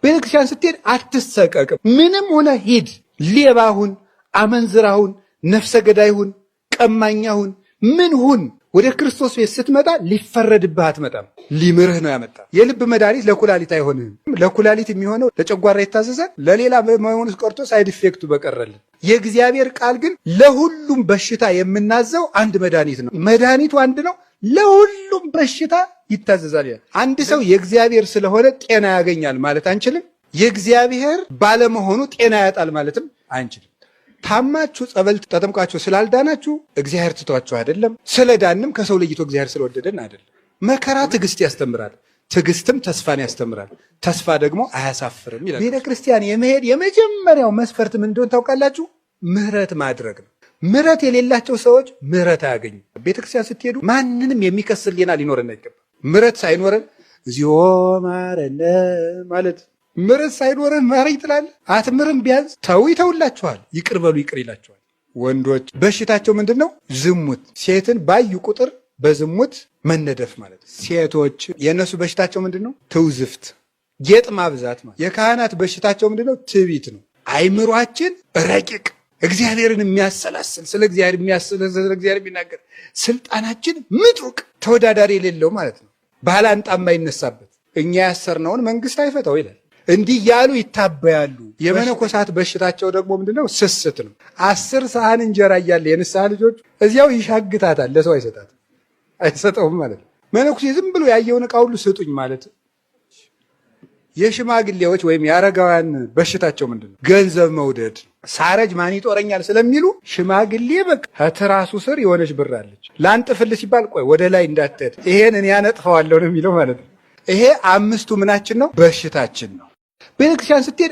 ቤተክርስቲያን ስትሄድ አትሰቀቅም። ምንም ሆነ ሂድ፣ ሌባሁን፣ አመንዝራሁን፣ ነፍሰ ገዳይሁን፣ ቀማኛሁን፣ ምን ሁን፣ ወደ ክርስቶስ ቤት ስትመጣ ሊፈረድብህ አትመጣም። ሊምርህ ነው ያመጣ። የልብ መድኃኒት ለኩላሊት አይሆንህም። ለኩላሊት የሚሆነው ለጨጓራ ይታዘዛል። ለሌላ መሆኑ ቀርቶ ሳይድ ኢፌክቱ በቀረልን። የእግዚአብሔር ቃል ግን ለሁሉም በሽታ የምናዘው አንድ መድኃኒት ነው። መድኃኒቱ አንድ ነው፣ ለሁሉም በሽታ ይታዘዛል። አንድ ሰው የእግዚአብሔር ስለሆነ ጤና ያገኛል ማለት አንችልም። የእግዚአብሔር ባለመሆኑ ጤና ያጣል ማለትም አንችልም። ታማችሁ ጸበል ተጠምቃችሁ ስላልዳናችሁ እግዚአብሔር ትቷችሁ አይደለም። ስለዳንም ከሰው ለይቶ እግዚአብሔር ስለወደደን አይደለም። መከራ ትዕግስት ያስተምራል፣ ትዕግስትም ተስፋን ያስተምራል፣ ተስፋ ደግሞ አያሳፍርም ይላል። ቤተ ክርስቲያን የመሄድ የመጀመሪያው መስፈርት ምን እንደሆነ ታውቃላችሁ? ምህረት ማድረግ ነው። ምህረት የሌላቸው ሰዎች ምህረት አያገኙ። ቤተ ክርስቲያን ስትሄዱ ማንንም የሚከስ ሕሊና ሊኖረን አይገባም። ምህረት ሳይኖረን እግዚኦ ማረነ ማለት ምርት ሳይኖረን ማረኝ ትላለህ። አትምርም። ቢያንስ ተው ይተውላችኋል፣ ይቅር በሉ ይቅር ይላችኋል። ወንዶች በሽታቸው ምንድን ነው? ዝሙት። ሴትን ባዩ ቁጥር በዝሙት መነደፍ ማለት። ሴቶች የእነሱ በሽታቸው ምንድን ነው? ትውዝፍት፣ ጌጥ ማብዛት ማለት። የካህናት በሽታቸው ምንድን ነው? ትዕቢት ነው። አይምሯችን ረቂቅ፣ እግዚአብሔርን የሚያሰላስል፣ ስለ እግዚአብሔር የሚያስል፣ ስለ እግዚአብሔር የሚናገር፣ ስልጣናችን ምጡቅ፣ ተወዳዳሪ የሌለው ማለት ነው። ባላንጣ የማይነሳበት። እኛ ያሰርነውን መንግስት አይፈታው ይላል። እንዲህ ያሉ ይታበያሉ። የመነኮሳት በሽታቸው ደግሞ ምንድነው? ስስት ነው። 10 ሰሃን እንጀራ እያለ የንስሐ ልጆች እዚያው ይሻግታታል፣ ለሰው አይሰጠውም ማለት ነው። መነኩሴ ዝም ብሎ ያየውን ዕቃ ሁሉ ስጡኝ ማለት። የሽማግሌዎች ወይም የአረጋውያን በሽታቸው ምንድነው? ገንዘብ መውደድ። ሳረጅ ማን ይጦረኛል ስለሚሉ ሽማግሌ በቃ ከትራሱ ስር የሆነች ብር አለች። ላንጥፍልህ ሲባል ቆይ ወደ ላይ እንዳትሄድ ይሄን እኔ ያነጥፈዋለሁ ነው የሚለው ማለት ነው። ይሄ 5ቱ ምናችን ነው? በሽታችን ነው። ቤተክርስቲያን ስትሄድ